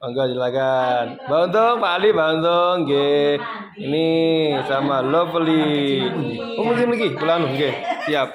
Monggo silakan. Bang Untung, Pak Ali, Bang Untung, nggih. Ini sama Lovely. Oh, mungkin lagi, pulang nggih. Siap.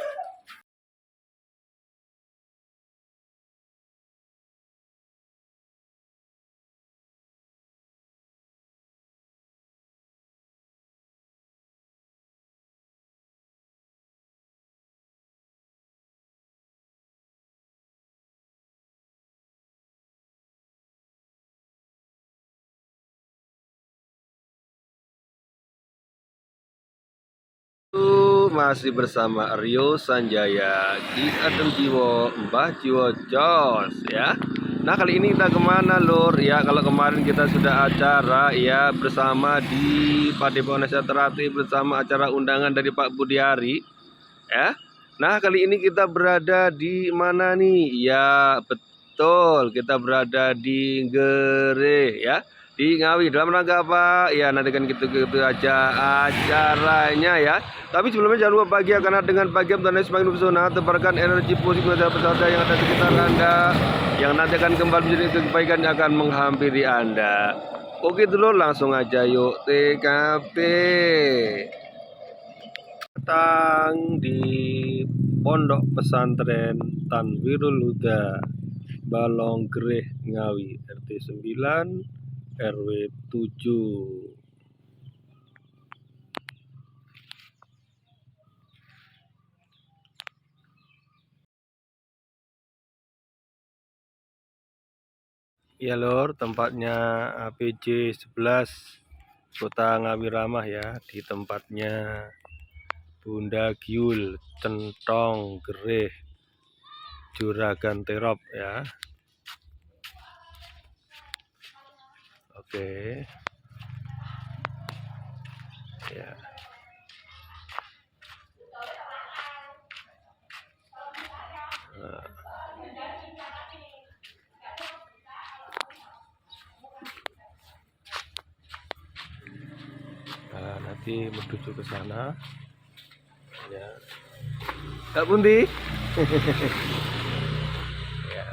Masih bersama Rio Sanjaya di Adem Jiwo, Mbah Jiwo Jos ya. Nah, kali ini kita kemana Lur? Ya, kalau kemarin kita sudah acara ya bersama di Padepokan Sejahtera bersama acara undangan dari Pak Budiari ya. Nah, kali ini kita berada di mana nih? Ya, betul, kita berada di Gereh ya, di Ngawi. Dalam rangka apa? Ya, nanti kan gitu-gitu aja acaranya ya. Tapi sebelumnya jangan lupa bahagia, karena dengan bahagia dan semakin bersona, tebarkan energi positif pada pesawat yang ada di sekitar Anda, yang nanti akan kembali menjadi kebaikan yang akan menghampiri Anda. Oke dulu, langsung aja yuk TKP. Datang di Pondok Pesantren Tanwirul Huda, Balonggereh Ngawi, RT 9 RW 7. Ya Lor, tempatnya APJ 11 Kota Ngawi Ramah ya, di tempatnya Bunda Giul Centong Gereh Juragan Terop ya. Oke. Ya. Nah, nanti menuju ke sana ya. Kak Bundi. Ya.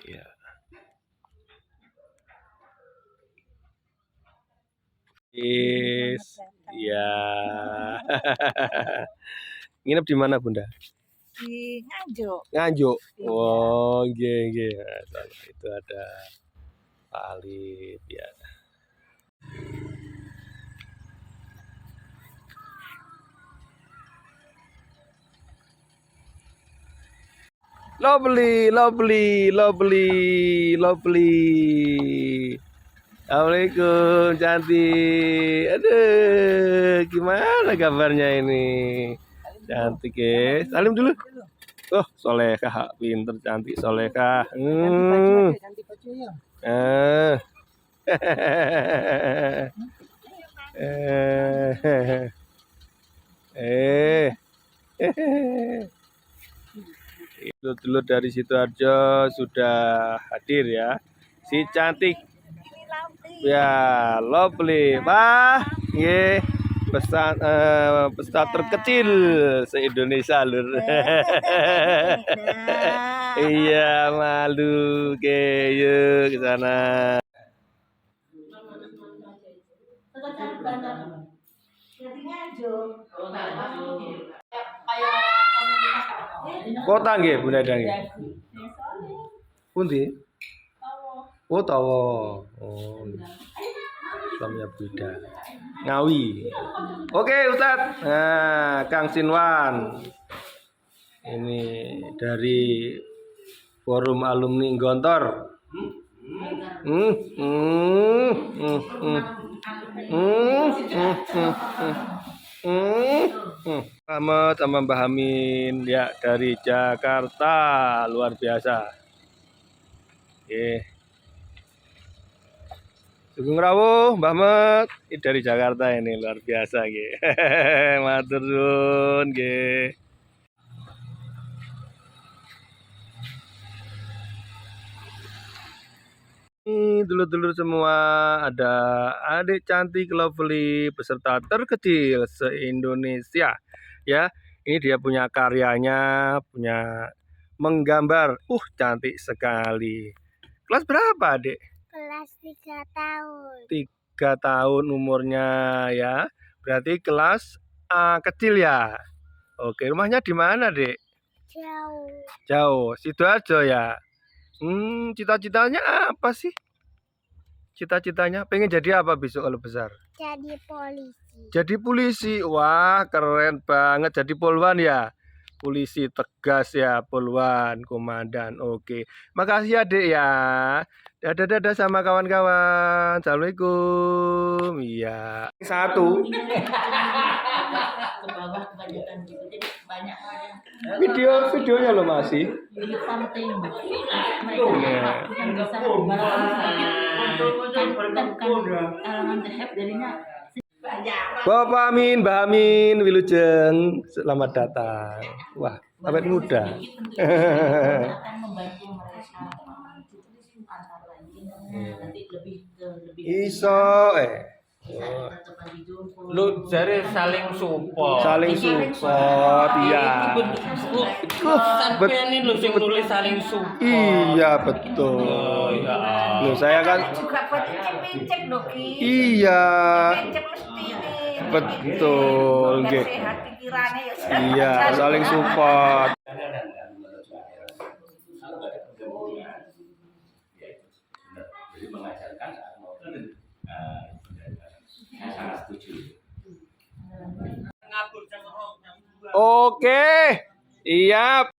Ya. Ya. Nginep di mana Bunda? Di Nganjuk. Nganjuk. Iya. Oh, nggih. Itu ada Pak Alif ya. Lovely. Assalamualaikum, cantik. Aduh, gimana kabarnya ini? Cantik ya. Salim dulu. Oh, solehah, pinter, cantik, solehah. Ganti baju ya. Dulur dari Sidoarjo sudah hadir ya. Si cantik. Ya, Lovely. Wah, ye. Peserta terkecil se-Indonesia Lur. Iya, malu. Oke, yuk ke sana. Kota nggih, Bunda nggih. Pundi? Oh, Tawa. Oh. Islamnya beda. Ngawi. Oke, Ustadz. Nah, Kang Sinwan. Ini dari Forum Alumni Gontor. Sama Mbah Amin ya, dari Jakarta, luar biasa. Oke. Sugeng rawuh Mbah Met, ini dari Jakarta ini, luar biasa nggih. Matur nuwun nggih. nih dulur-dulur semua, ada adik cantik lovely peserta terkecil se-Indonesia ya. Ini dia punya karyanya, punya menggambar. Cantik sekali. Kelas berapa, Adik? Kelas 3 tahun. 3 tahun umurnya ya. Berarti kelas A kecil ya. Oke, rumahnya di mana, Dek? Jauh. Jauh, Sidoarjo ya. Cita-citanya apa sih? Cita-citanya pengen jadi apa besok kalau besar? Jadi polisi. Jadi polisi. Wah, keren banget jadi polwan ya. Polisi tegas ya, polwan, komandan. Oke. Makasih ya, Dek ya. Dadah sama kawan-kawan. Assalamualaikum. Iya. Satu. Ke bawah kebanyakan gitu. Jadi banyak Videonya lo masih. something. Nah. Yang bisa kan kalangan THF jadinya Bapak Amin, Mbak Amin, Wilujeng, selamat datang. Wah, awet muda. akan membantu mereka antara lain nanti lebih Iso, Lu jare saling support. saling support, iya. Sampeyan ini lho sing nulis saling support. Iya betul. Ya. Loh, saya kan juga buat pincep loh Ki. iya Pincep mesti ini. betul, nggih. Sehat pikirannya ya. Iya, saling support. Jadi mengajarkan saat maupun saya sangat setuju. Oke, iya.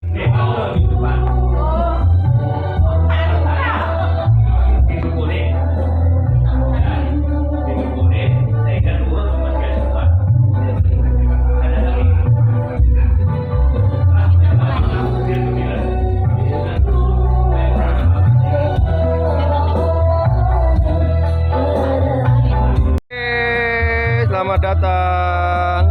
Selamat datang.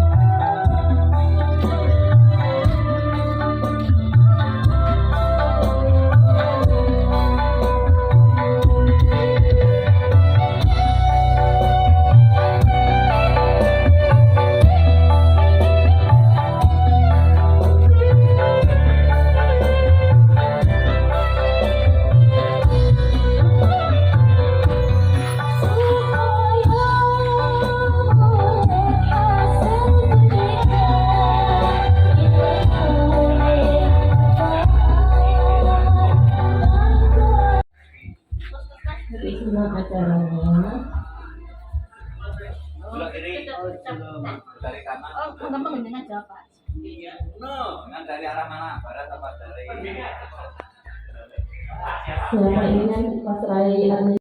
Dari kanan. Oh, gampang dengan Jawa. Iya. No, dari arah mana? Barat apa dari? Selama ini kan pas Rai Bismillahirrahmanirrahim.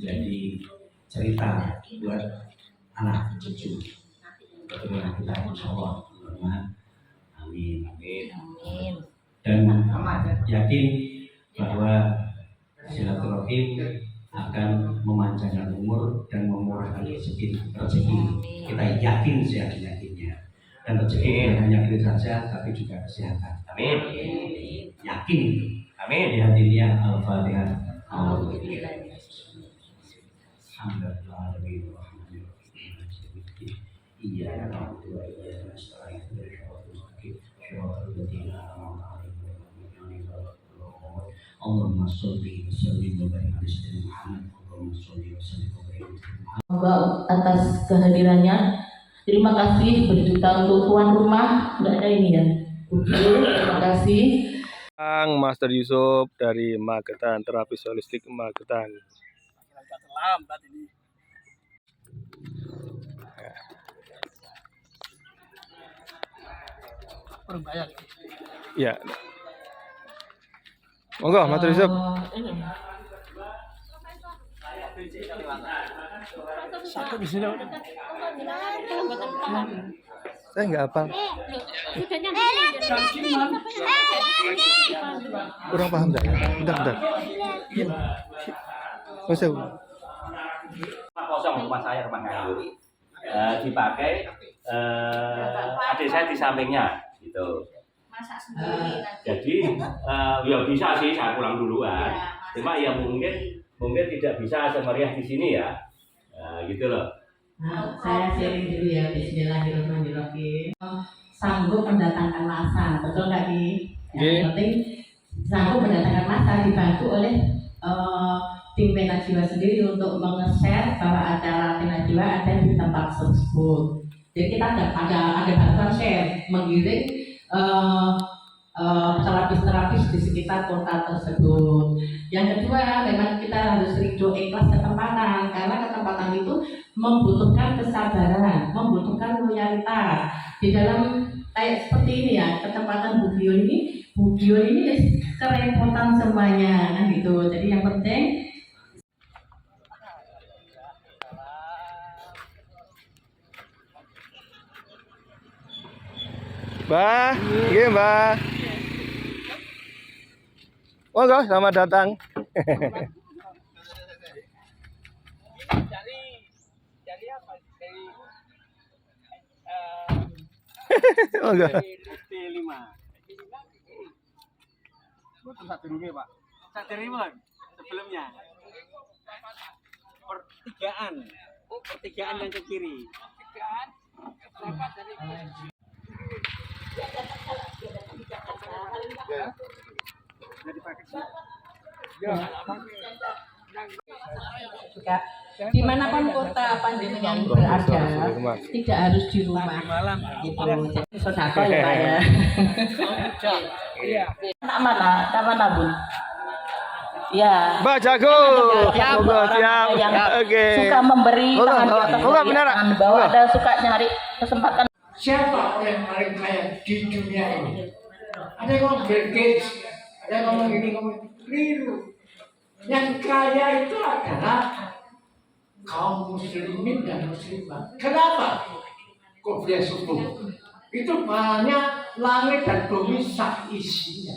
menjadi cerita buat anak cucu keturunan kita insya Allah. Amin. Amin. Dan yakin bahwa silaturahim akan memanjangkan umur dan memurahkan rezeki. Kita yakin seyakin-yakinnya. Dan rezeki bukan hanya duit saja, tapi juga kesehatan. Amin. Yakin. Amin. Di hatinya Al-Fatihah. Iya, Allahumma sholli wa sallim wa barik ala sayyidina Muhammad. Allahumma sholli wa sallim wa barik ala sayyidina Muhammad. Semoga atas kehadirannya. Terima kasih berjuta untuk tuan rumah. Nggak ada ini ya. Terima kasih. Kang Master Yusuf dari Magetan, terapis holistik Magetan. Ya. Monggo Master Yusuf. Saya nggak hafal. Kurang paham dah. Bentar. Kosong rumah saya rumah kayu. Dipakai adik saya di sampingnya gitu. Masak sendiri. Jadi ya bisa sih saya pulang duluan. Cuma ya mungkin tidak bisa semeriah di sini ya. Gitu loh. Nah, saya sharing dulu ya. Bismillahirrahmanirrahim. Sanggup mendatangkan massa, betul nggak Ki? Yang penting sanggup mendatangkan massa, dibantu oleh tim Pena Jiwa sendiri untuk meng-share bahwa acara Pena Jiwa ada di tempat tersebut. Jadi kita ada bantuan share, menggiring terapis-terapis di sekitar kota tersebut. Yang kedua, memang kita harus ridho ikhlas ketempatan, karena ketempatan itu membutuhkan kesabaran, membutuhkan loyalitas. Di dalam kayak seperti ini ya, ketempatan Budion ini kerepotan semuanya, kan gitu. Jadi yang penting Mbah, iya Mbah. Monggo, selamat datang. Monggo. Sebelumnya pertigaan yang ke kiri. dimanapun kota panjenengan berada, tidak harus di rumah. Gitu. Jadi sodako ya Pak ya. Anak mana Bun? Ya. Mbak Jago. Monggo siap. Oke. Suka memberi tangan di atas tangan bawah, ada suka nyari kesempatan. Siapa orang yang paling kaya di dunia ini? Ada yang ngomong Bill Gates, ada yang ngomong ini, ngomong keliru. Yang kaya itu adalah kaum muslimin dan muslimah. Kenapa? Kok dia subuh? Itu banyak langit dan bumi sak isinya.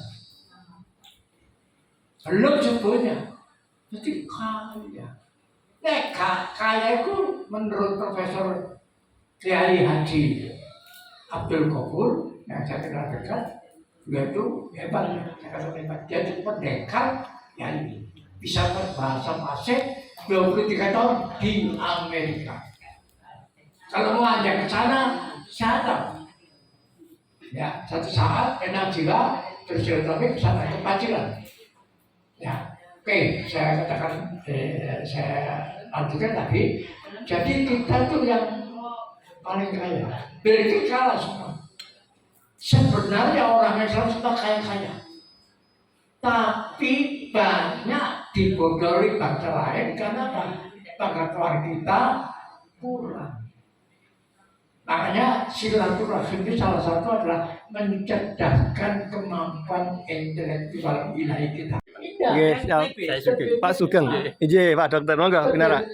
Belum subuhnya. Jadi kaya. Kaya itu menurut Profesor Kiai Haji Abdul Ghafur yang saya kenal dekat, dia itu hebat, dia itu pendekar yang bisa berbahasa Pasir 23 tahun di Amerika. Kalau mau ajak ke sana, siapa? Ya, satu saat kena jiwa terus ke sana ke Paciran. Ya, oke, saya katakan, saya lanjutkan lagi. Jadi kita tuh yang paling kaya. Bill Gates kalah semua. Sebenarnya orang Islam sudah kaya-kaya, tapi banyak dibodohi bangsa lain karena pengetahuan kita kurang. Makanya silaturahim itu salah satu adalah mencerdaskan kemampuan intelektual ilahi kita. Nggih, siap. Pak Sugeng. Nggih, Pak Dokter, monggo pinara.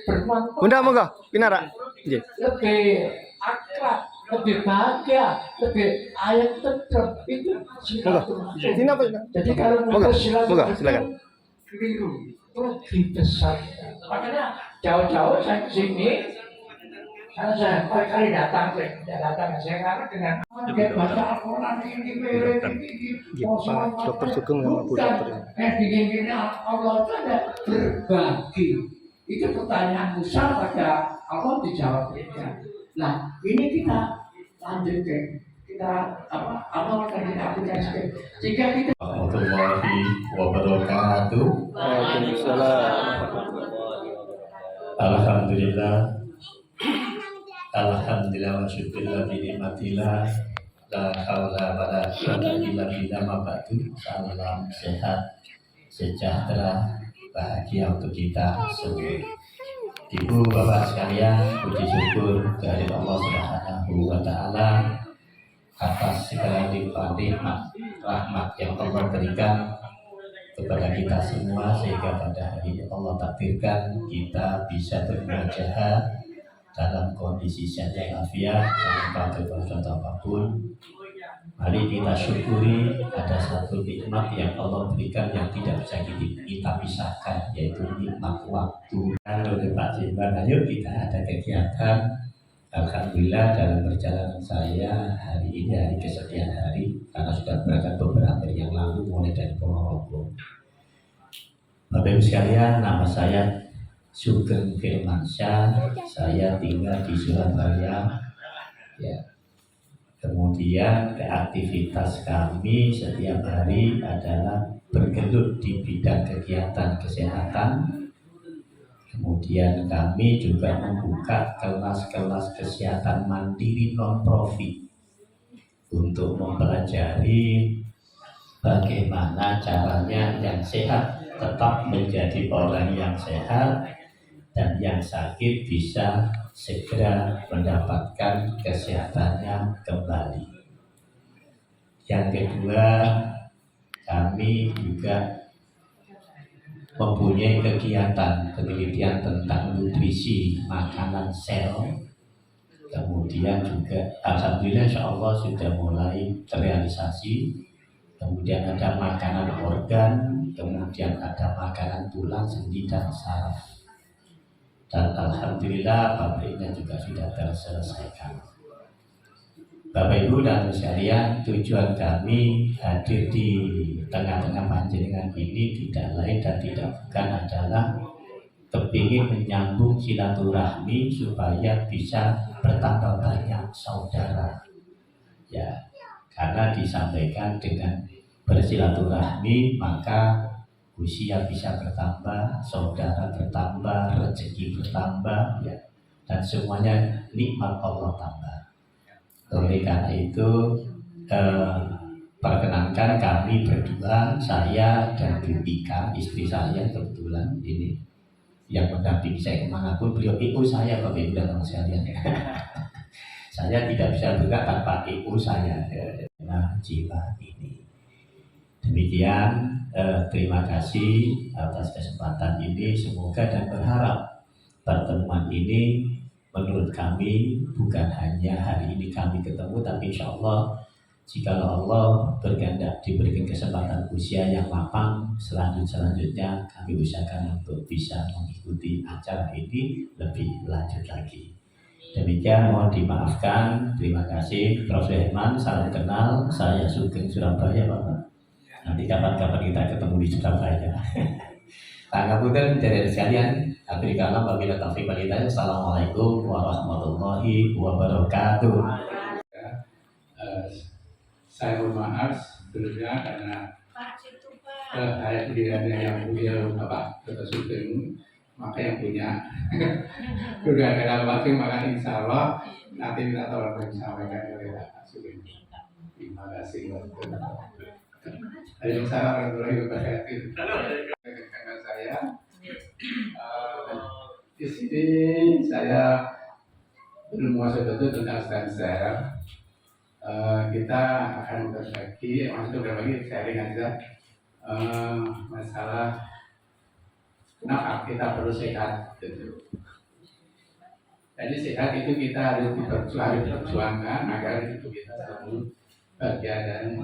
Bunda monggo pinara. Nggih. Lebih akrab, lebih bahagia, lebih ayat tetap itu silaturahmi. Sini apa? Jadi kalau Monggo, putus silaturahmi silakan. keliru, rugi besar. Makanya jauh-jauh saya ke sini, karena saya kali datang, saya karena dengan baca Al-Quran ini, Pak Dokter Sugeng sama Bu Dokter. Gini Allah itu ada berbagi. Itu pertanyaan Musa pada Allah dijawab ini. Nah, ini kita lanjutkan, kita apa akan kita aplikasikan. Jika kita warahmatullahi wabarakatuh. Waalaikumsalam. Alhamdulillah wa syukurillah bi nikmatillah la haula wa la quwwata illa billah ma ba'du. Salam sehat, sejahtera, bahagia untuk kita semua. Ibu bapak sekalian, puji syukur dari Allah Subhanahu wa taala atas segala nikmat rahmat yang Allah berikan kepada kita semua, sehingga pada hari ini Allah takdirkan kita bisa bermuajahah dalam kondisi sehat walafiat, tanpa berbuat apapun. Mari kita syukuri ada satu nikmat yang Allah berikan yang tidak bisa kita pisahkan, yaitu nikmat waktu. Dan oleh Pak Jimban, ayo kita ada kegiatan. Alhamdulillah dalam perjalanan saya hari ini hari kesekian hari, karena sudah berangkat beberapa hari yang lalu mulai dari Ponorogo. Bapak Ibu sekalian, nama saya Sugeng Firmansyah, saya tinggal di Surabaya. Ya. Kemudian aktivitas kami setiap hari adalah bergelut di bidang kegiatan kesehatan. Kemudian kami juga membuka kelas-kelas kesehatan mandiri non-profit untuk mempelajari bagaimana caranya yang sehat tetap menjadi orang yang sehat dan yang sakit bisa segera mendapatkan kesehatannya kembali. Yang kedua, kami juga mempunyai kegiatan penelitian tentang nutrisi makanan sel. Kemudian juga alhamdulillah insyaallah sudah mulai terrealisasi. Kemudian ada makanan organ, kemudian ada makanan tulang, sendi dan saraf. Dan alhamdulillah pabriknya juga sudah terselesaikan. Bapak Ibu dan sekalian, tujuan kami hadir di tengah-tengah panjenengan ini tidak lain dan tidak bukan adalah kepingin menyambung silaturahmi supaya bisa bertambah banyak saudara. Ya, karena disampaikan dengan bersilaturahmi maka usia bisa bertambah, saudara bertambah, rezeki bertambah, ya, dan semuanya nikmat Allah tambah. Oleh karena itu, perkenankan kami berdua, saya dan Bu Ika, istri saya kebetulan ini yang mendampingi saya kemanapun, beliau IO saya, Bapak Ibu dan sekalian. Saya tidak bisa bergerak tanpa IO saya. Nah, jiwa ini. Demikian, terima kasih atas kesempatan ini. Semoga dan berharap pertemuan ini menurut kami bukan hanya hari ini kami ketemu, tapi insya Allah jika Allah berkehendak diberikan kesempatan usia yang lapang, selanjutnya kami usahakan untuk bisa mengikuti acara ini lebih lanjut lagi. Demikian, mohon dimaafkan. Terima kasih. Prof. Herman, salam kenal. Saya Sugeng Surabaya, Bapak. Nanti kapan-kapan kita ketemu di Surabaya. Pangapunten dari sekalian, akhirnya wabillahi taufiq wal hidayah. Assalamualaikum warahmatullahi wabarakatuh. Saya mohon maaf sebelumnya karena saya pilihannya yang punya Bapak Dr. Sugeng, maka yang punya sudah dalam waktu, maka insya Allah nanti kita tolong disampaikan oleh Pak Sugeng. Terima kasih. Waalaikumsalam warahmatullahi wabarakatuh. Dengan saya di sini saya belum menguasai betul tentang stem cell. Kita akan berbagi, maksudnya berbagi sharing aja masalah Kenapa? Kita perlu sehat. Gitu. Jadi sehat itu kita harus diperjuangkan agar itu kita selalu bahagia dan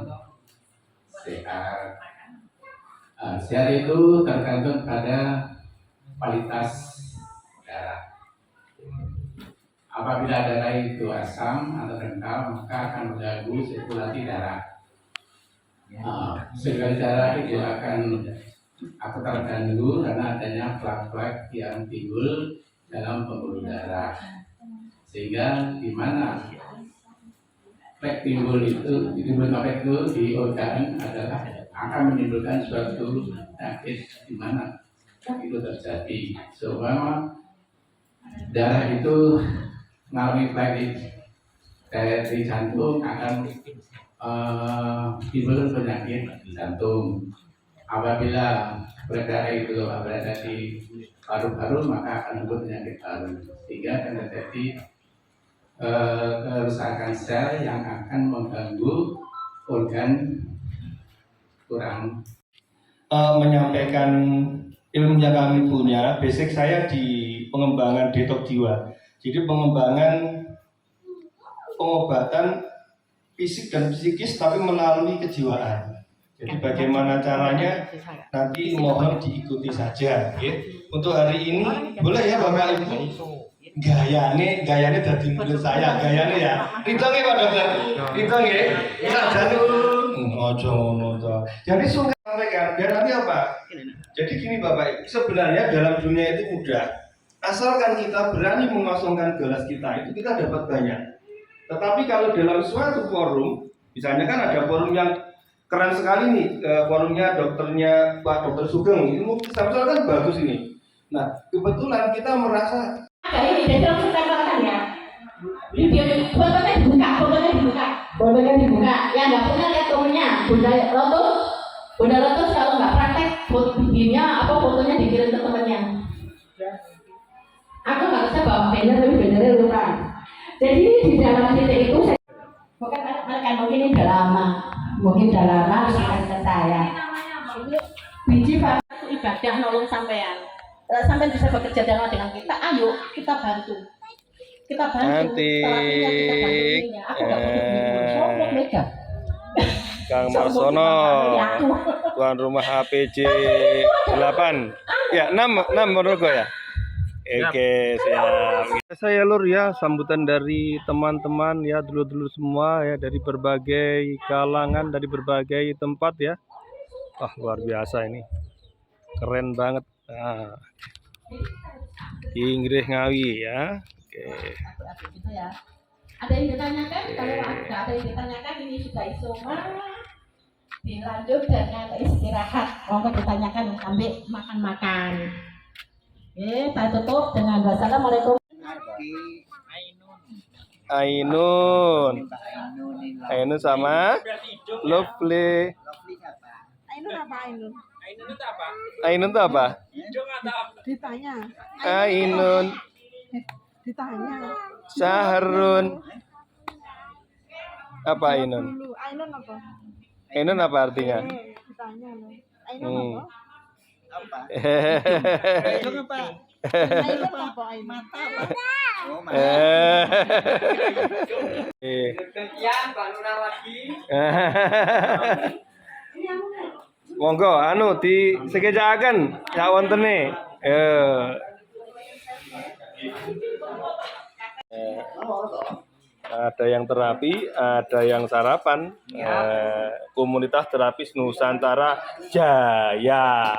sehat. Sehat itu tergantung pada kualitas darah. Apabila darah itu asam atau kental, maka akan mengganggu sirkulasi darah. Sirkulasi darah itu akan terganggu karena adanya plak-plak yang timbul dalam pembuluh darah. Sehingga di mana plak timbul itu di organ adalah akan menimbulkan suatu penyakit di mana itu terjadi. Seumpama darah itu mengalami plak di jantung akan timbul penyakit jantung. Apabila darah itu berada di paru-paru maka akan timbul penyakit paru, sehingga akan terjadi kerusakan sel yang akan mengganggu organ kurang. Menyampaikan ilmu yang kami punya, basic saya di pengembangan detok jiwa. Jadi pengembangan pengobatan fisik dan psikis tapi melalui kejiwaan. Jadi bagaimana caranya nanti mohon diikuti saja. Ya. Untuk hari ini boleh ya Bapak Ibu. Gayane dari mulut saya, gayane ya. Ridho nggih Pak Dokter. Ridho nggih. Sajane ojo ngono to. Jadi sungkan sampaikan biar nanti apa? Jadi gini Bapak Ibu, sebenarnya dalam dunia itu mudah. Asalkan kita berani mengosongkan gelas kita, itu kita dapat banyak. Tetapi kalau dalam suatu forum, misalnya kan ada forum yang keren sekali nih, forumnya dokternya Pak Dokter Sugeng, itu misalnya kan bagus ini. Nah, kebetulan kita merasa ini jadi langsung tembakan ya. Video fotonya dibuka. Yang nggak punya lihat temennya. Bunda Lotus kalau nggak praktek videonya fotonya dikirim ke temennya. Aku nggak bisa bawa banner tapi bannernya lupa. Jadi di dalam titik itu saya bukan mereka mungkin udah lama akan ke saya. Biji itu ibadah nolong sampean. Sampai bisa bekerja dengan kita, ayo kita bantu. Nanti Aku nggak perlu mega. Kang Marsono, tuan rumah APJ 8, ya 6 menurut gue ya. Oke, siap. Saya Lur ya, sambutan dari teman-teman ya, dulur-dulur semua ya, dari berbagai kalangan, dari berbagai tempat ya. Wah, luar biasa ini, keren banget. Nah, Inggris Ngawi ya. Oke. Gitu ya. Ada yang ditanyakan? Kalau ada yang ditanyakan ini sudah semua dilanjut dengan istirahat. Mau ditanyakan sambil makan-makan. Oke, saya tutup dengan wassalamualaikum. Ainun sama Lovely. Ainun itu apa? Ditanya. Sahrun. Apa Ainun? Ainun apa artinya? Ditanya loh. Ainun apa? Monggo di sekejaken ya wontene. Ada yang terapi, ada yang sarapan. Komunitas terapis Nusantara Jaya.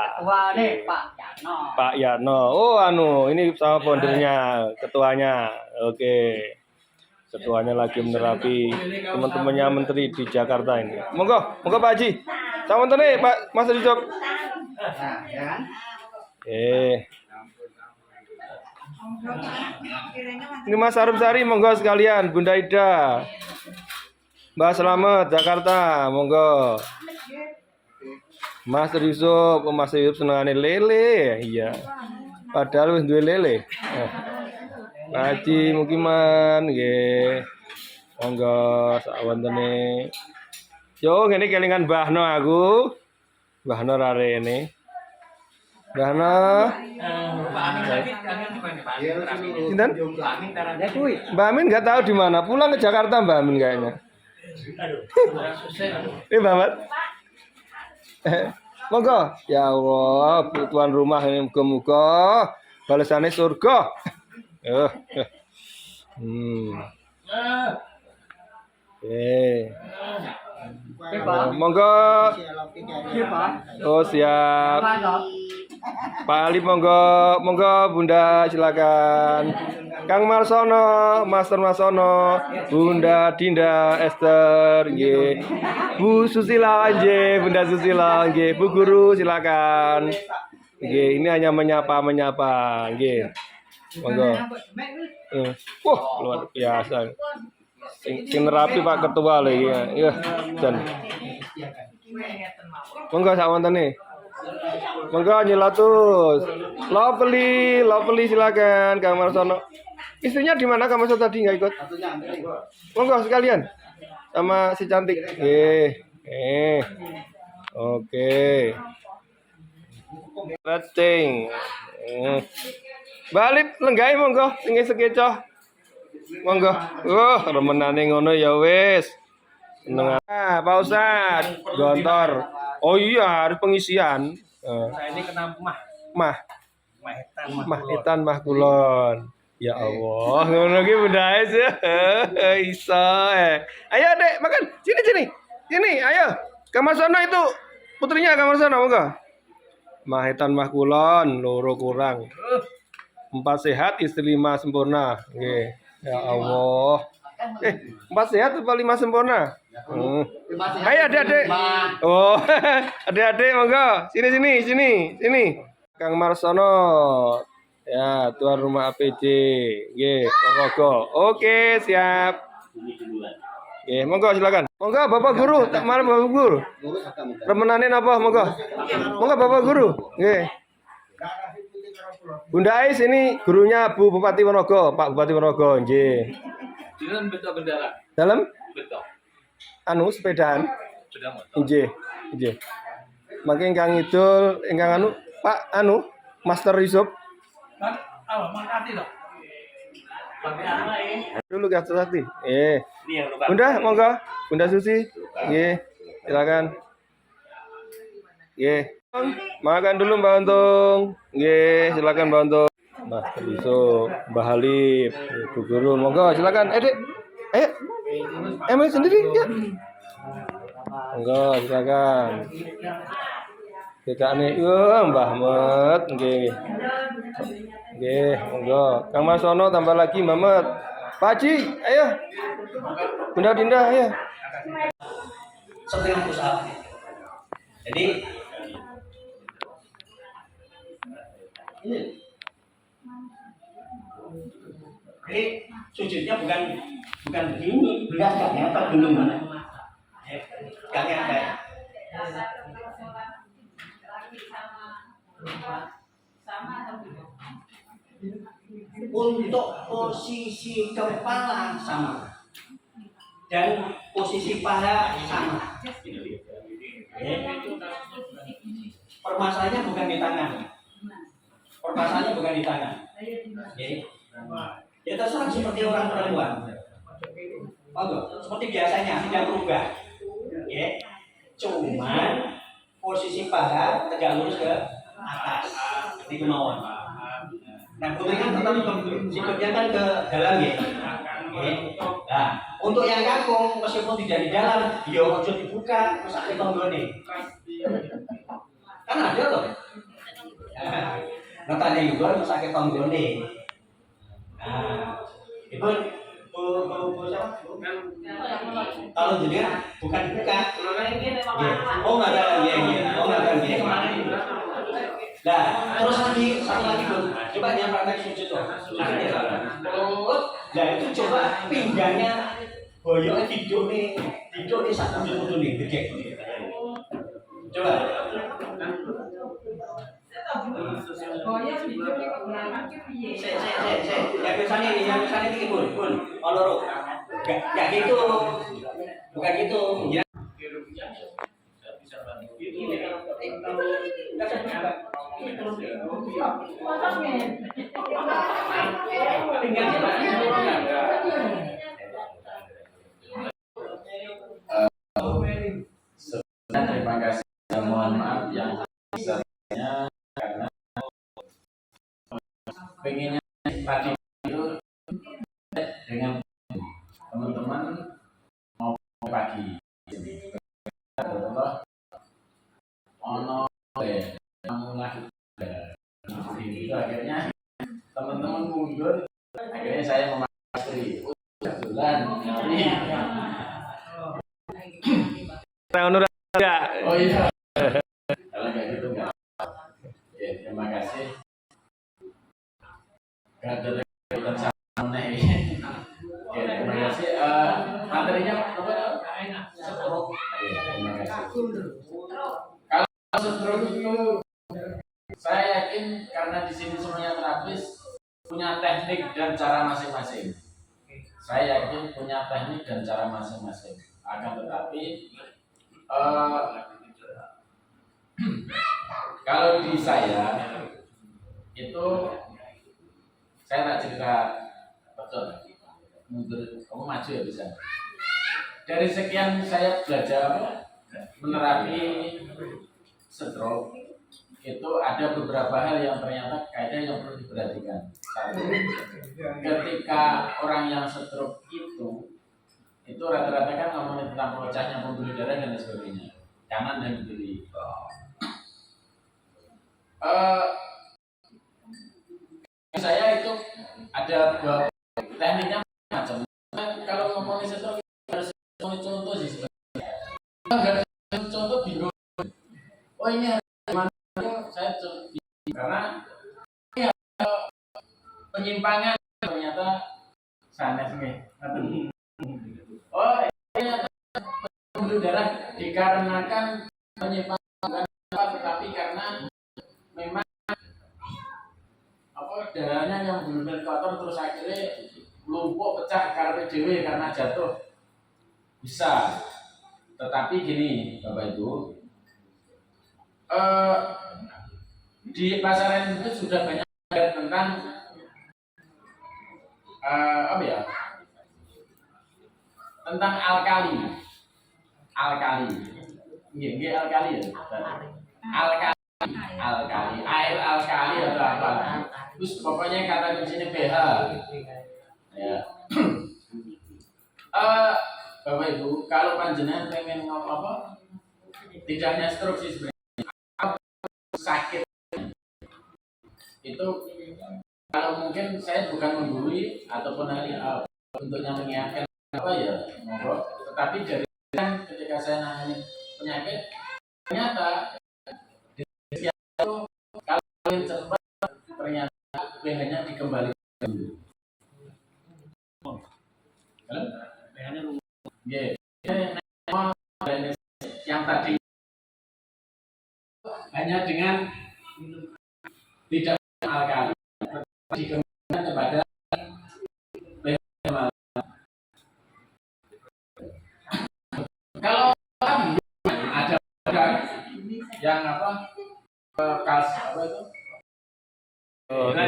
Pak Yano. Oh ini sama foundernya, ketuanya. Oke. Ketuanya lagi menerapi teman-temannya menteri di Jakarta ini. Monggo Pak Haji. Sama nih Pak Mas Rijok. Ini Mas Arumsari, monggo sekalian. Bunda Ida, Mbak Selamat Jakarta, monggo. Mas Yusuf, Mas Yusuf senengane lele, iya. Padahal wis duwe lele. Pak Haji Mukiman, nggih. Monggo sak wontene. Yo ngene kelingan Mbahno aku. Mbahno rare ini. Dana. Pak Amin lagi kangen di mana Pak Amin? Sinten? Pak Amin taranya kuwi. Mbak Amin nggak tahu di mana. Pulang ke Jakarta Mbak Amin kayaknya. Aduh, susah. Ini Bapak. Monggo. Ya Allah, tuan rumah ini muga-muga balasannya surga. Monggo. Oh siap. Pak Ali monggo, monggo Bunda silakan. Kang Marsono, Master Marsono, Bunda Dinda Esther, nggih. Bu Susila nggih, Bunda Susila nggih. Bu Guru silakan. Nggih, ini hanya menyapa nggih. Monggo. Wah, luar biasa. Sing rapi Pak Ketua lho ya. Dan. Monggo sak wontene. Monggo nyelatus. Lovely silakan Kang Marsono. Istrinya di mana Kang Marsono tadi nggak ikut? Monggo sekalian. Sama si cantik. Oke. Rating. Balik lenggai monggo sing sekecoh. Monggo. Remenane ngono ya wis. Seneng. Pak Ustad, gontor. Oh iya, harus pengisian. Saya ini kena Mahitan mah kulon. Ya Allah, ngono ki Bunda iso. Ayo Dek, makan. Sini, ayo. Kang Marsono itu putrinya Kang Marsono monggo. Mahitan mah kulon, loro kurang. 4 sehat, istri 5 sempurna. Nggih. Ya Allah. 4 sehat apa 5 sempurna? Ayo adik-adik. Oh, adik-adik monggo. Sini. Kang Marsono. Ya, tuan rumah APJ. Nggih, Ponorogo. Oke, siap. Nggih, monggo silakan. Monggo Bapak Guru, tak marah Bapak Guru. Remenane napa monggo? Monggo Bapak Guru. Nggih. Bunda Ais ini gurunya Bu Bupati Ponorogo, Pak Bupati Ponorogo, nggih. Dalam bentuk bendera. Dalam? Bentuk. Sepedaan. Sudah motor. Nggih. Mangke ingkang ngidul ingkang Pak Master Yusuf. Kan makasih loh. Pakai apa ya? Dulu Gastro Sakti. Ini yang lupa. Bunda monggo. Bunda Susi. Nggih. Silakan. Nggih. Makan dulu Mbak Untung. Nggih, silakan Mbak Untung. Mas Yusuf, Mbah Halif, Bu Guru, monggo silakan. Dek. Ayo. Emil sendiri ya. Monggo silakan. Dekane Mbah Met nggih. Nggih, monggo. Kang Marsono tambah lagi Mbah Met. Pak Haji, ayo. Bunda Dinda ayo. Setengah usaha. Jadi ini sujudnya bukan begini, belas gak nyata belum mana, gak nyata. Untuk posisi kepala sama dan posisi paha sama. Permasalahannya bukan di tangan. Ya terserah seperti orang perempuan. Seperti biasanya tidak berubah. Cuman posisi paha tegak lurus ke atas di kemauan. Nah, putri kan tetap sikutnya kan ke dalam ya. Nah, untuk yang kangkung meskipun tidak di dalam, ya ojo dibuka terus sakit tonggone. Kan ada loh. Ngetanya juga terus sakit tonggone. Nah, itu kalau jadi bukan buka. Oh nggak ada, oh nggak ada. Nah, terus lagi satu lagi bro, coba yang praktek sujud tuh. Nah itu coba pinggangnya boyok tidur nih satu sujud nih, gede. Coba. Yang biasanya ini pun, oloro. Gak gitu, bukan gitu. pinggangnya Pak. Terima kasih. Mohon maaf yang sebesarnya karena pengennya tadi itu dengan teman-teman mau pagi. Contoh ono mulai itu akhirnya teman-teman mundur, akhirnya saya memakai bulan. Oh iya. Kalau kayak gitu enggak. Ya, terima kasih. Kader kita sama nih. Oke, terima kasih. Materinya apa? Stroke. Terima kasih. Kalau stroke itu saya yakin karena di sini semuanya terapis punya teknik dan cara masing-masing. Saya yakin punya teknik dan cara masing-masing. Akan tetapi kalau di saya itu saya tak cerita betul. Mundur, kamu maju ya bisa. Dari sekian saya belajar menerapi stroke itu ada beberapa hal yang ternyata kayaknya yang perlu diperhatikan. Satu, ketika orang yang stroke itu rata-rata kan ngomongin tentang pecahnya pembuluh darah dan lain sebagainya, kanan dan kiri. Saya itu ada tekniknya macam. Kalau ngomongin stroke harus contoh sih sebenarnya. Contoh bingung. Oh ini gimana? Saya karena ya, penyimpangan ternyata sanes nih. Oh ternyata pembuluh darah dikarenakan penyimpangan tetapi karena memang darahnya yang benar-benar kotor terus akhirnya lumpuh pecah karena jatuh bisa. Tetapi gini Bapak Ibu, di pasaran itu sudah banyak tentang apa ya, tentang alkali ya, alkali air alkali atau apa, terus pokoknya kata di sini pH ya. Bapak Ibu, kalau panjenengan pengen ngomong apa, tidak hanya stroke sih sebenarnya, sakit itu kalau mungkin saya bukan menggurui ataupun untuknya mengingatkan apa ya, tetapi dari ketika saya nangani penyakit ternyata kalau cepat ternyata pH-nya dikembalikan dulu. pH-nya dulu. Yang tadi hanya dengan tidak alkali dikembalikan kepada kalau ada yang apa apa itu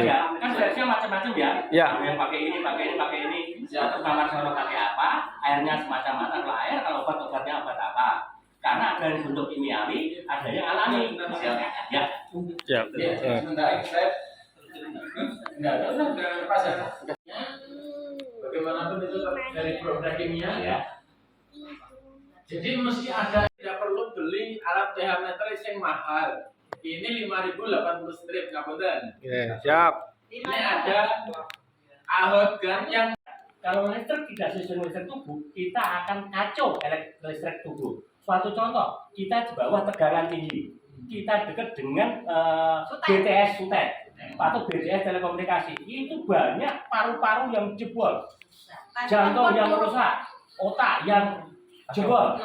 ya, kan versinya macam-macam ya. Ya. Yang pakai ini. Ya, pertama kalau pakai apa? Airnya semacam apa? Kalau air, kalau obat-obatnya obat apa? Karena ada yang bentuk kimiawi, ada yang alami. Ya. Sebentar, saya enggak pas ya. Bagaimanapun itu dari produk kimia ya. Jadi mesti ada, tidak perlu beli alat pH meter yang mahal. Ini 5.080 strip ngapunten. Siap. Ini ada ahotgan yang Kalau listrik tidak sesuai listrik tubuh, kita akan kacau listrik tubuh. Suatu contoh, kita di bawah tegangan tinggi, kita dekat dengan BTS sutet atau BTS telekomunikasi, itu banyak paru-paru yang jebol, jantung yang merusak, otak yang jebol,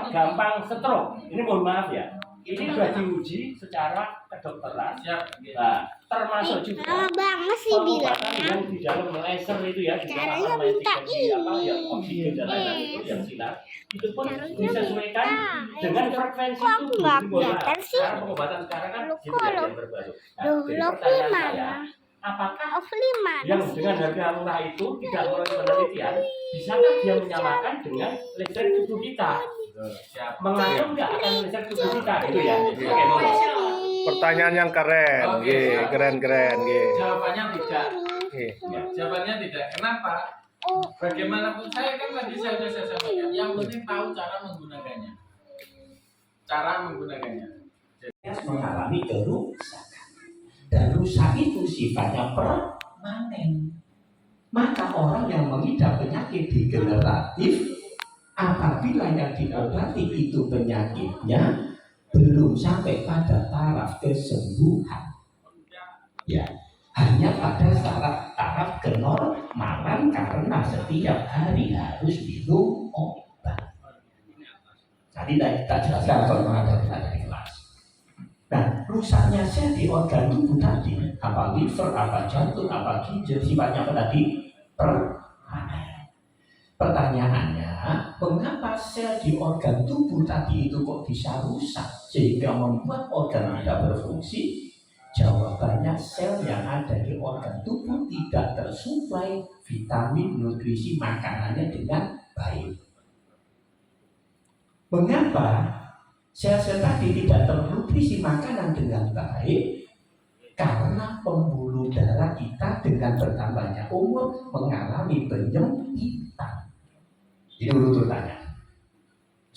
gampang stroke. Ini mohon maaf ya. Ini sudah diuji secara kedokteran, nah, termasuk juga pengobatan yang di dalam laser itu ya, di dalam oksigen dan lain-lain itu yang sinar, itu pun disesuaikan dengan frekuensi tubuh. Karena pengobatan sekarang kan yang berbalik. Nah, jadi pertanyaan saya, apakah Of yang dengan harga murah itu tidak melalui penelitian, bisakah dia menyamakan dengan listrik tubuh kita? Mengatur nggak akan listrik tubuh kita gitu ya? Oke, boleh. Pertanyaan yang keren, Oke. keren. Jawabannya tidak. Nggih. Jawabannya tidak. Kenapa? Bagaimanapun saya kan tadi saya sudah sampaikan. Yang penting tahu cara menggunakannya. Cara menggunakannya. mengalami kerusakan, dan rusak itu sifatnya permanen. Maka orang yang mengidap penyakit degeneratif, apabila yang diobati itu penyakitnya belum sampai pada taraf kesembuhan, ya hanya pada taraf kenormalan, karena setiap hari harus minum obat. Tadi kita jelaskan kalau ada di kelas. Nah, rusaknya sel di organ tubuh tadi, apa liver, apa jantung, apa ginjal, sifatnya apa tadi? Permanen. Pertanyaannya, mengapa sel di organ tubuh tadi itu kok bisa rusak sehingga membuat organ tidak berfungsi? Jawabannya, sel yang ada di organ tubuh tidak tersuplai vitamin, nutrisi, makanannya dengan baik. Mengapa sel-sel tadi tidak ternutrisi makanan dengan baik? Karena pembuluh darah kita dengan bertambahnya umur mengalami penyempitan. Itu urutannya.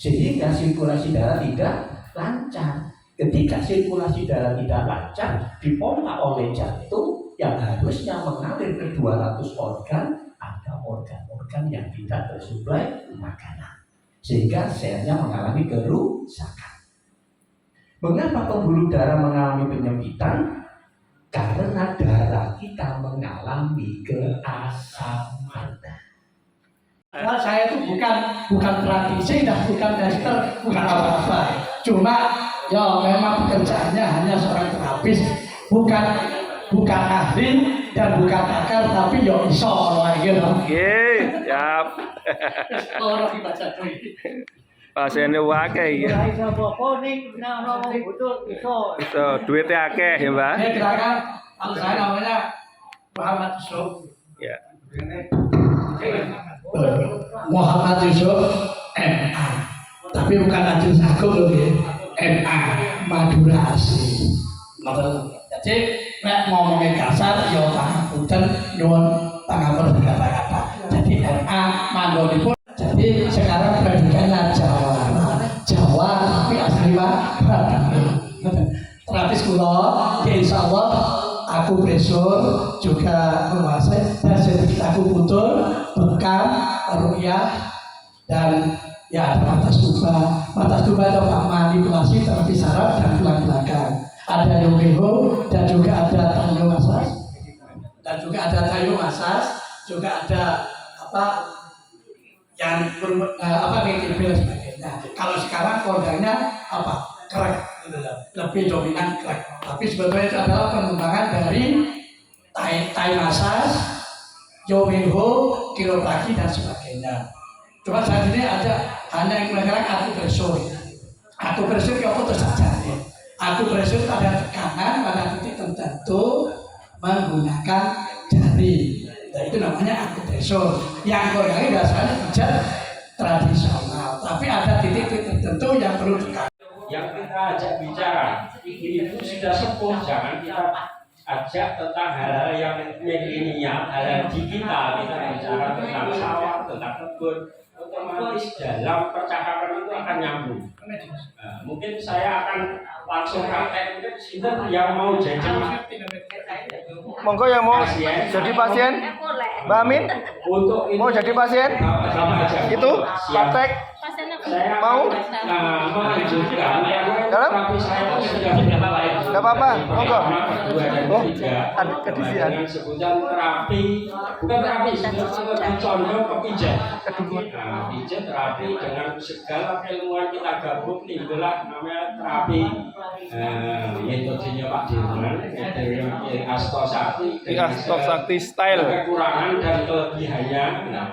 Sehingga sirkulasi darah tidak lancar. Ketika sirkulasi darah tidak lancar, dipompa oleh jantung yang harusnya mengalir ke 200 organ, ada organ-organ yang tidak tersuplai makanan. Sehingga selnya mengalami kerusakan. Mengapa pembuluh darah mengalami penyempitan? Karena darah kita mengalami keasaman. Nah, saya itu bukan praktisi dan bukan dokter, bukan apa-apa. Cuma ya memang pekerjaannya hanya seorang terapis, bukan ahli dan bukan pakar, tapi ya iso orang gitu. Nggih, siap. Orang dibaca tuh. Pasiennya wakai ya. Iso apa ning butuh iso. So, duitnya akeh ya, Mbak. Ini gerakan saya namanya Muhammad Yusuf. Ya. Muhammad Yusuf MA. Tapi bukan Majelis Agung loh ya. MA Madura asli. Jadi nek ngomongin kasar ya pangapunten nyuwun pangapunten kata-kata. Jadi MA manggonipun. Jadi sekarang pendidikannya Jawa tapi asli terapis kula, insya Allah aku besok juga menguasai dan sedikit aku butuh bekam, rukyah dan ya ada mata stuba itu manipulasi terapi saraf dan tulang belakang, ada yogeho dan juga ada tayo masas juga ada apa yang mikir sebagainya. Kalau sekarang kodanya apa? Crack, lebih dominan crack. Tapi sebetulnya itu adalah pengembangan dari Thai massage, yogeho, kiropraktik dan sebagainya. Cuma saat ini ada hanya yang menggunakan akupresur. Akupresur ya apa saja. Akupresur pada tekanan pada titik tertentu menggunakan jari. Nah, itu namanya akupresur. Yang kodanya biasanya pijat tradisional. Tapi ada titik-titik tertentu yang perlu dikatakan. Yang kita ajak bicara, ibu sudah sepuh, jangan kita ajak tentang hal-hal yang milenial, hal-hal digital. Kita bicara tentang sawah, tentang kebun, otomatis dalam percakapan itu akan nyambung. Nah, mungkin saya akan langsung praktek. Mungkin yang mau jadi Monggo yang mau jadi pasien, Mbak Amin, mau jadi pasien, itu praktek, mau, menganjurkan dalam, tapi saya sudah beberapa lain. nggak apa-apa, monggo. Oh, ada kedisian. dengan sebutan terapi, bukan terapi, lebih condong ke pijat. Nah, pijat terapi dengan segala keilmuan kita gabung, timbullah namanya terapi. Metodenya Pak Dirman, metode Astosakti, Astosakti style. Kekurangan dan kelebihannya. Nah,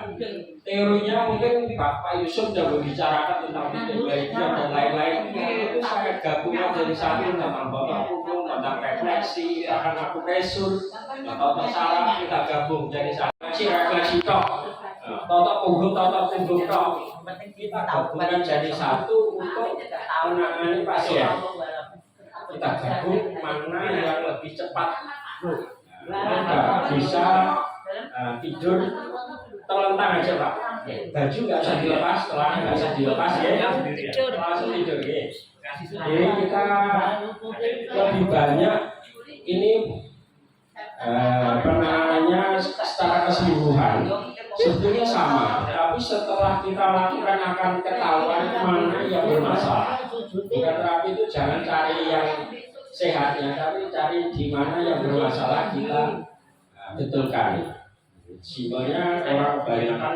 teorinya mungkin Pak Yusuf sudah membicarakan tentang baiknya dan lain-lain. Itu saya gabungkan dari satu tentang Bapak Hukum, tentang refleksi, akan aku presur, atau salah kita gabung jadi satu refleksi tok, toto punggung tok, kita gabungkan jadi satu untuk menangani pasien. Kita gabung mana yang lebih cepat, bisa tidur terlentang aja Pak. Baju nggak usah dilepas, celana nggak usah dilepas ya, langsung tidur ya. Jadi kita lebih banyak ini penanganannya secara keseluruhan sebetulnya sama, tapi setelah kita lakukan akan ketahuan mana yang bermasalah. Bukan terapi itu jangan cari yang sehatnya, tapi cari di mana yang bermasalah kita betulkan. Simpelnya orang kebanyakan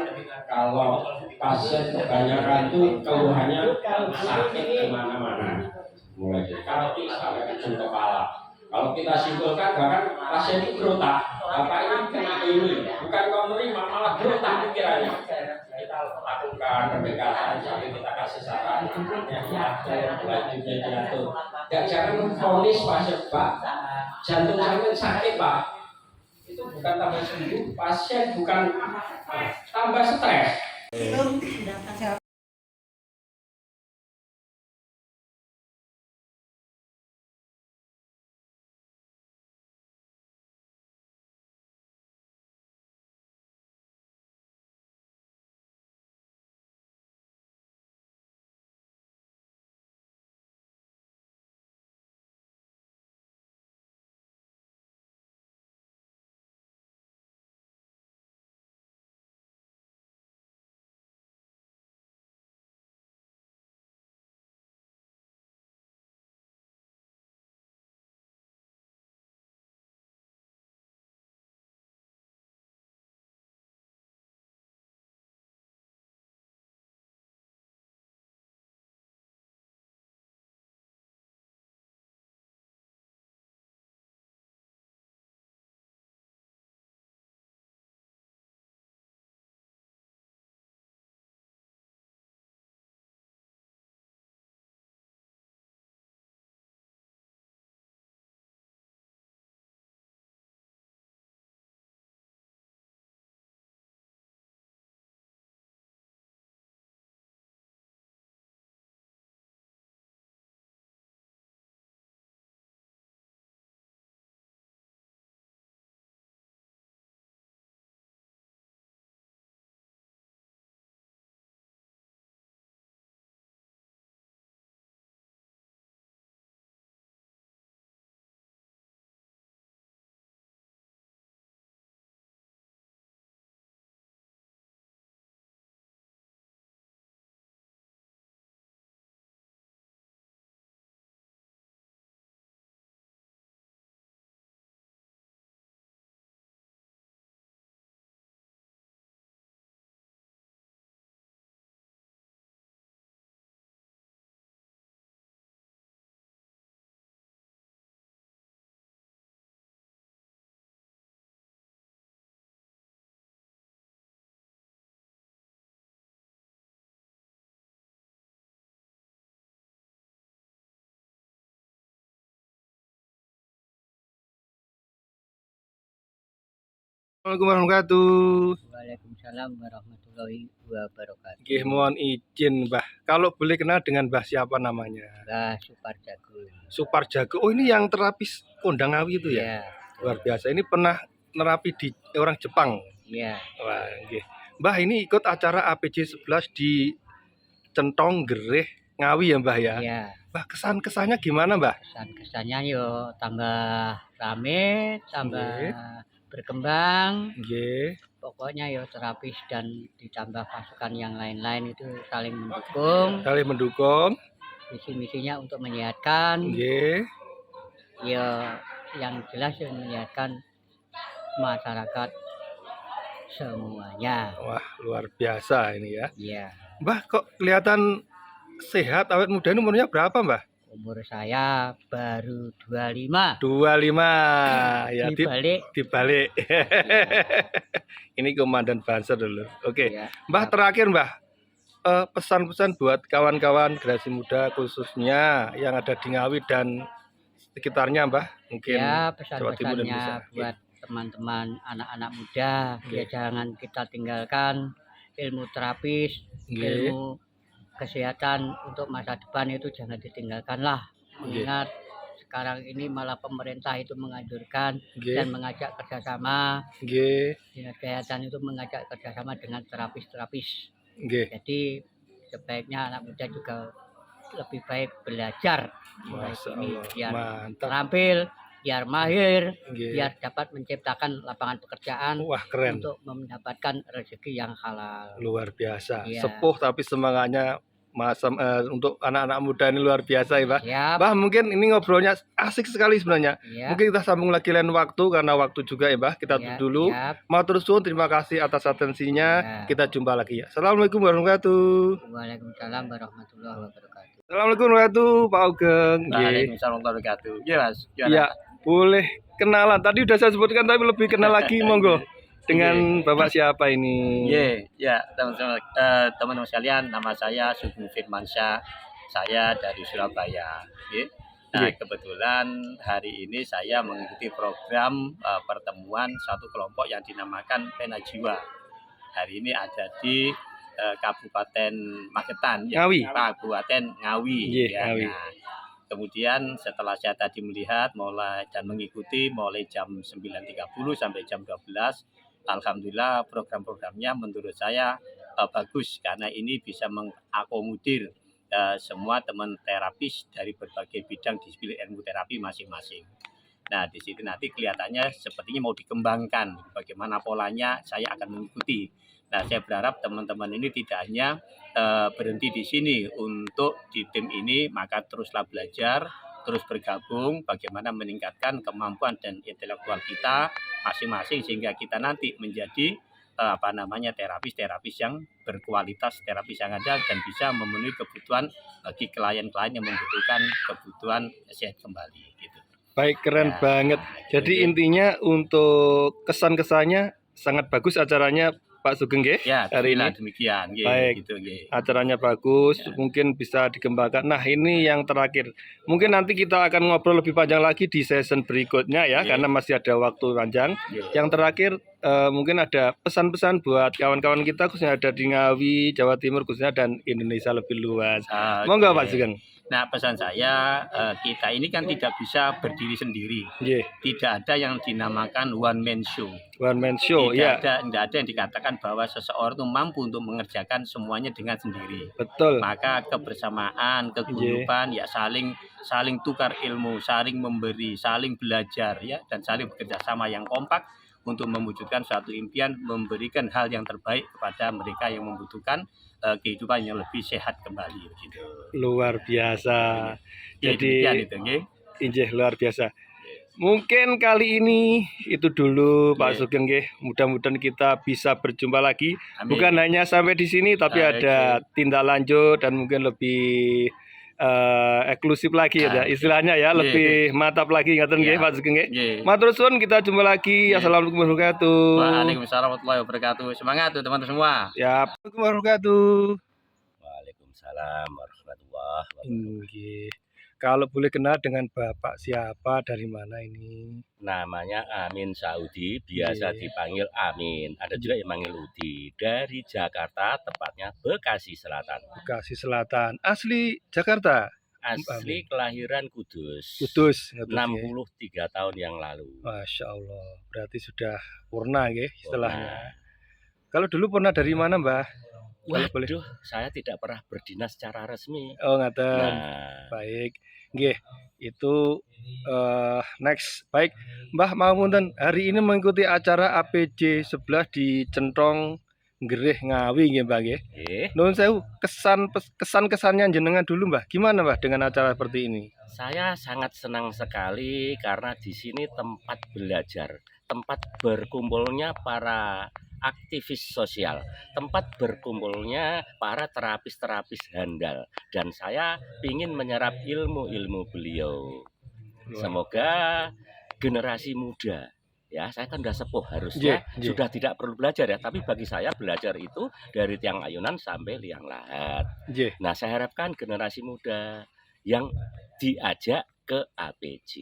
kalau pasien kebanyakan itu keluhannya sakit kemana-mana, mulai dari kaki sampai ke ujung kepala. Kalau kita simpulkan bahkan pasien itu berotak, bapak ini kena ini, bukan kau menerima malah berotak pikirannya. Kita lakukan pendekatan sampai kita kasih saran, yang lanjutnya diatur. Jangan vonis pasien Pak, jantung sampai sakit Pak. Itu bukan tambah sembuh, pasien bukan tambah stres. Assalamualaikum warahmatullahi wabarakatuh. Waalaikumsalam warahmatullahi wabarakatuh. Nggih, mohon izin Mbah. Kalau boleh kenal dengan Mbah siapa namanya? Mbah Suparjago. Suparjago. Oh, ini yang terapis Kondangawi itu ya? Iya. Luar biasa. Ini pernah nerapi di orang Jepang. Iya. Wah, nggih. Mbah ini ikut acara APJ 11 di Centong Gereh Ngawi ya Mbah ya? Iya. Mbah, kesan-kesannya gimana Mbah? Kesannya yo tambah rame, tambah berkembang. Nggih. Pokoknya yo terapis dan ditambah pasukan yang lain-lain itu saling mendukung. Saling mendukung. Misi-misinya untuk menyehatkan. Nggih. Yo yang jelas yang menyehatkan masyarakat semuanya. Wah, luar biasa ini ya. Iya. Mbah kok kelihatan sehat, awet muda. Ini umurnya berapa Mbah? Umur saya baru 25. 25 ya, dibalik. Ini komandan Banser dulu. Oke. Ya. Mbah, terakhir Mbah, pesan-pesan buat kawan-kawan generasi muda khususnya yang ada di Ngawi dan sekitarnya Mbah? Mungkin Ya, Jawa Timur dan pesan-pesannya Indonesia. buat teman-teman anak-anak muda, ya Oke. jangan kita tinggalkan ilmu terapis, Oke. ilmu kesehatan untuk masa depan itu jangan ditinggalkan lah. Oke. Mengingat sekarang ini malah pemerintah itu menganjurkan Oke. dan mengajak kerjasama. Oke. Dinas kesehatan itu mengajak kerjasama dengan terapis-terapis. Oke. Jadi sebaiknya anak muda juga lebih baik belajar mulai Masya ini Allah. biar Mantap. terampil, biar mahir, Oke. biar dapat menciptakan lapangan pekerjaan Wah, keren. untuk mendapatkan rezeki yang halal. Luar biasa. Iya. Sepuh tapi semangatnya untuk anak-anak muda ini luar biasa ya Mbah. Siap. Mbah, mungkin ini ngobrolnya asik sekali sebenarnya. Ya. Mungkin kita sambung lagi lain waktu karena waktu juga ya Mbah. Kita Ya, tutup dulu. siap. Matur suwun, terima kasih atas atensinya. Ya. Kita jumpa lagi ya. Assalamualaikum warahmatullahi wabarakatuh. Waalaikumsalam warahmatullahi wabarakatuh. Assalamualaikum warahmatullahi wabarakatuh, Pak Ugeng. Nggih. Waalaikumsalam warahmatullahi wabarakatuh. Iya Mas. Gimana? Ya, boleh kenalan. Tadi udah saya sebutkan tapi lebih kenal lagi monggo. Dengan Bapak siapa ini? Ya teman-teman sekalian, nama saya Sugeng Firmansyah, saya dari Surabaya. Nah, kebetulan hari ini saya mengikuti program pertemuan satu kelompok yang dinamakan Pena Jiwa. Hari ini ada di Kabupaten Magetan, Ngawi. Kabupaten Ngawi. Ya. Ngawi. Nah, kemudian setelah saya tadi melihat dan mengikuti mulai jam 9.30 sampai jam 12, alhamdulillah program-programnya menurut saya bagus karena ini bisa mengakomodir semua teman terapis dari berbagai bidang disiplin ilmu terapi masing-masing. Nah, di situ nanti kelihatannya sepertinya mau dikembangkan. Bagaimana polanya saya akan mengikuti. Nah, saya berharap teman-teman ini tidak hanya berhenti di sini. Untuk di tim ini maka teruslah belajar, terus bergabung bagaimana meningkatkan kemampuan dan intelektual kita masing-masing sehingga kita nanti menjadi terapis-terapis yang berkualitas, terapis yang ada dan bisa memenuhi kebutuhan bagi klien-klien yang membutuhkan kebutuhan sehat kembali gitu. Baik, keren Ya, banget. Jadi oke. intinya untuk kesan-kesannya sangat bagus acaranya Pak Sugeng nggih Ya, hari ini. demikian Baik. gitu nggih. Acaranya bagus, Ya. mungkin bisa dikembangkan. Nah, ini yang terakhir. Mungkin nanti kita akan ngobrol lebih panjang lagi di season berikutnya ya, Ya. karena masih ada waktu panjang. Ya. Yang terakhir mungkin ada pesan-pesan buat kawan-kawan kita khususnya ada di Ngawi, Jawa Timur khususnya dan Indonesia lebih luas. Monggo Pak Sugeng. Nah, pesan saya, kita ini kan tidak bisa berdiri sendiri. Nggih, Tidak ada yang dinamakan one man show. one man show Tidak ya. ada yang dikatakan bahwa seseorang itu mampu untuk mengerjakan semuanya dengan sendiri. Betul. Maka kebersamaan, keguyuban, ya saling tukar ilmu, saling memberi, saling belajar, ya dan saling bekerja sama yang kompak untuk mewujudkan suatu impian, memberikan hal yang terbaik kepada mereka yang membutuhkan kehidupan yang lebih sehat kembali. Gitu. Luar biasa. Ya, Jadi demikian itu, nggih. injih luar biasa. Mungkin kali ini itu dulu Pak Oke. Sugeng nggih. Mudah-mudahan kita bisa berjumpa lagi. Amin. Bukan hanya sampai di sini tapi Ah, ada tindak lanjut dan mungkin lebih eksklusif lagi ya istilahnya ya, Nggih. lebih mantap lagi ngaten nggih Ya. Pak Sugeng nggih. Nggih. Matur suwun, kita jumpa lagi. Nggih. Assalamualaikum warahmatullahi wabarakatuh. Waalaikumsalam warahmatullahi wabarakatuh. Semangat tuh teman-teman semua. Ya, Assalamualaikum warahmatullahi wabarakatuh. Waalaikumsalam warahmatullahi wabarakatuh. Nggih. Kalau boleh kenal dengan Bapak siapa, dari mana ini? Namanya Amin Saudi, biasa Iya. dipanggil Amin. Ada juga yang manggil Udi. Dari Jakarta, tepatnya Bekasi Selatan. Bekasi Selatan. Asli Jakarta. Asli kelahiran Kudus. Kudus. 63 tahun yang lalu. Masya Allah. Berarti sudah purna ya istilahnya. Kalau dulu pernah dari mana Mbah? Kalau boleh. Waduh, saya tidak pernah berdinas secara resmi. Oh ngaten. Nah, Baik. Nggih. Itu next. Baik. Mbah Mamunten hari ini mengikuti acara APJ 11 di Centong Gereh Ngawi nggih Mbah nggih. Nuwun sewu, kesan-kesannya jenengan dulu Mbah. Gimana Mbah dengan acara seperti ini? saya sangat senang sekali karena di sini tempat belajar, tempat berkumpulnya para aktivis sosial, tempat berkumpulnya para terapis-terapis handal, dan saya ingin menyerap ilmu-ilmu beliau. Semoga generasi muda, ya saya kan udah sepuh harusnya sudah tidak perlu belajar ya, tapi bagi saya belajar itu dari tiang ayunan sampai liang lahat. Nah saya harapkan generasi muda yang diajak ke APJ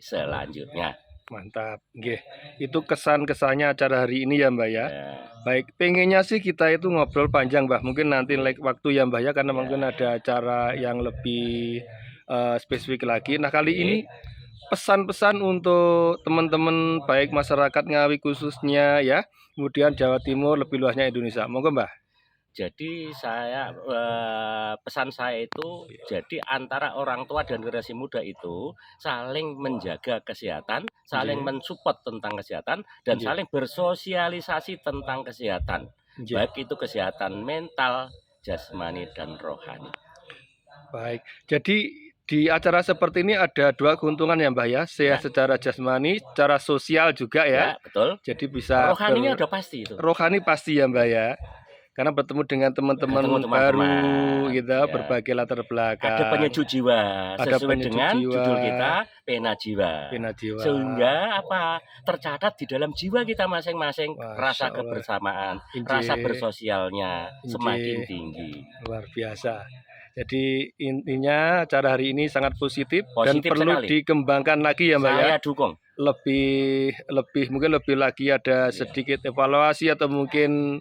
selanjutnya. Mantap, nggih. Itu kesan-kesannya acara hari ini ya Mbak ya. Ya. Baik, pengennya sih kita itu ngobrol panjang Mbak. Mungkin nanti waktu ya Mbak ya, karena mungkin ada acara yang lebih spesifik lagi. Nah kali ini pesan-pesan untuk teman-teman baik masyarakat Ngawi khususnya ya, kemudian Jawa Timur lebih luasnya Indonesia. Monggo Mbak. Jadi pesan saya itu, jadi antara orang tua dan generasi muda itu saling menjaga kesehatan, saling mensupport tentang kesehatan, dan saling bersosialisasi tentang kesehatan. Baik itu kesehatan mental, jasmani, dan rohani. Baik, jadi di acara seperti ini ada dua keuntungan ya Mbak ya, sehat secara jasmani, secara sosial juga ya. Ya, betul. Jadi bisa Rohaninya udah pasti itu. Rohani pasti ya Mbak ya. Karena bertemu dengan teman-teman baru gitu, berbagai latar belakang. Ada penyejuk jiwa, sesuai dengan judul kita, Pena Jiwa. Pena Jiwa. Sehingga apa? Tercatat di dalam jiwa kita masing-masing rasa kebersamaan, rasa bersosialnya semakin tinggi. Luar biasa. Jadi intinya acara hari ini sangat positif dan perlu sekali. Dikembangkan lagi ya Mbak ya. Saya dukung. Mungkin lebih lagi ada sedikit evaluasi atau mungkin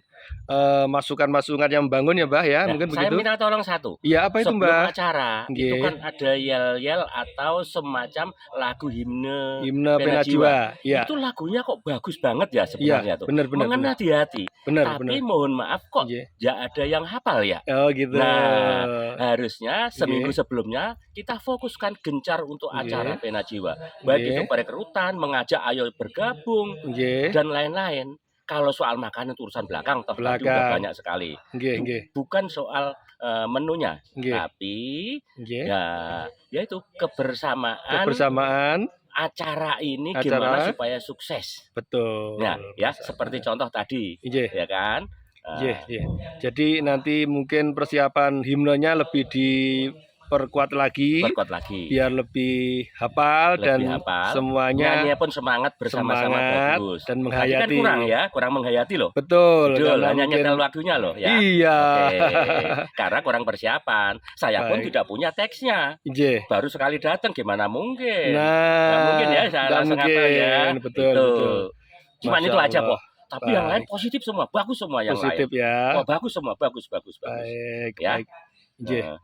masukan-masukan yang membangun ya Mbak ya, mungkin saya begitu. minta tolong satu. Iya, apa itu Sebelum Mbak? acara itu kan ada yel-yel atau semacam lagu himne Pena Jiwa. Ya. Itu lagunya kok bagus banget ya sebenarnya tuh. Benar-benar. Mengena di hati. Tapi mohon maaf kok nggak ada yang hafal ya. Oh gitu. Nah, harusnya seminggu sebelumnya kita fokuskan gencar untuk acara Pena Jiwa. Baik itu perekrutan, mengajak ayo bergabung dan lain-lain. Kalau soal makanan itu urusan belakang, udah banyak sekali. Bukan soal menunya, tapi ya itu kebersamaan. Acara ini gimana supaya sukses. Betul. Nah, ya seperti contoh tadi, ya kan. Jadi nanti mungkin persiapan himnenya lebih diperkuat lagi, biar lebih hafal dan semuanya nyanyinya pun semangat bersama-sama bagus. Dan menghayati. Kan kurang menghayati loh. Betul. Hanya nyetel lagunya loh ya. Iya. Karena kurang persiapan. Saya pun tidak punya teksnya. Baru sekali datang, gimana mungkin? Nggak mungkin ya, saya sengaja ya. Betul. Cuman itu aja kok. Tapi yang lain positif semua, bagus semua yang positif lain. Ya. Oh, bagus semua, bagus. Baik. Ya.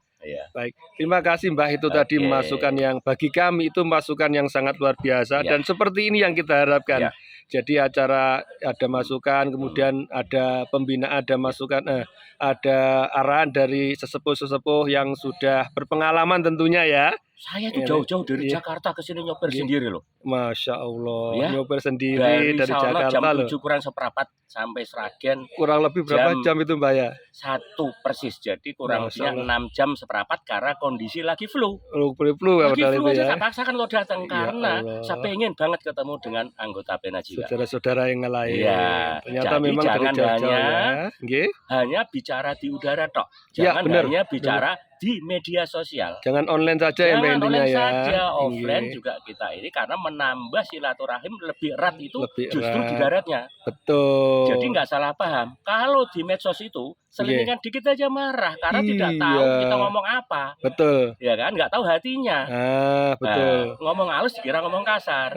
Baik, terima kasih Mbah, itu tadi masukan yang bagi kami itu masukan yang sangat luar biasa dan seperti ini yang kita harapkan. Jadi acara ada masukan, kemudian ada pembinaan, ada masukan, ada arahan dari sesepuh-sesepuh yang sudah berpengalaman tentunya ya. Saya itu jauh-jauh dari Jakarta ke sini nyopir sendiri loh. Masya Allah, nyopir sendiri dari Jakarta jam loh. 7 kurang seperempat sampai Sragen. Kurang lebih berapa jam itu Mbak ya? 1 persis, jadi kurang lebihnya 6 jam seperempat karena kondisi lagi flu. Flu ya padahal itu ya. Saya paksakan kalau datang karena saya pengen banget ketemu dengan anggota Pena Jiwa. Saudara-saudara yang lain. Iya. Ternyata jadi memang jangan hanya bicara di udara tok. Jangan hanya bicara di media sosial. Jangan online saja ya Mbak intinya ya. Saja, offline juga kita ini karena menambah silaturahim lebih erat itu justru di daratnya. Betul. Jadi nggak salah paham. Kalau di medsos itu selingan dikit aja marah karena tidak tahu kita ngomong apa. Betul. Ya kan, nggak tahu hatinya. Betul. Ngomong halus dikira ngomong kasar.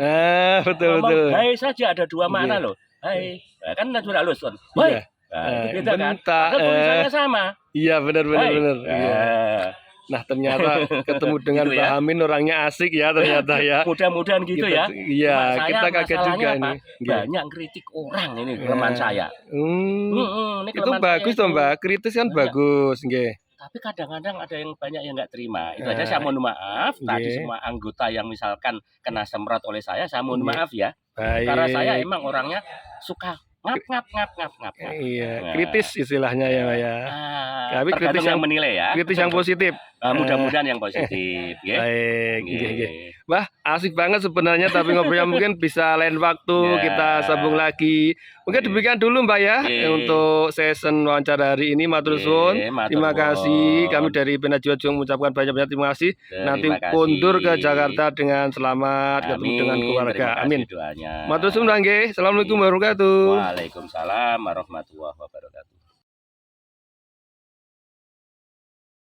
Betul. Ngomong hai saja ada 2 makna loh. Hai, kan natural halus kan. Hai. Beda kan? Tulisannya sama. Iya benar. Nah ternyata ketemu dengan Mbak Amin orangnya asik ya ternyata ya. Mudah-mudahan gitu ya. Iya, kita kaget juga ini. Banyak kritik orang ini teman saya. Itu bagus toh Mbak, kritis kan bagus, Tapi kadang-kadang ada yang banyak yang nggak terima. Itu aja saya mohon maaf. Tadi semua anggota yang misalkan kena semprot oleh saya mohon maaf ya. Karena saya emang orangnya suka ngap. Iya, kritis istilahnya ya Mbak ya. Tapi kritis yang menilai ya. Kritis yang positif. Mudah-mudahan yang positif. Baik. Mbah, asik banget sebenarnya tapi ngobrolnya mungkin bisa lain waktu kita sambung lagi. Mungkin demikian dulu Mbak ya untuk season wawancara hari ini. Matur suwun. Terima kasih. Kami dari Pena Jiwa juga mengucapkan banyak-banyak terima kasih. Nanti kundur ke Jakarta dengan selamat, ketemu dengan keluarga. Amin. Matur suwun nggih. Assalamualaikum warahmatullahi wabarakatuh. Waalaikumsalam warahmatullahi wabarakatuh.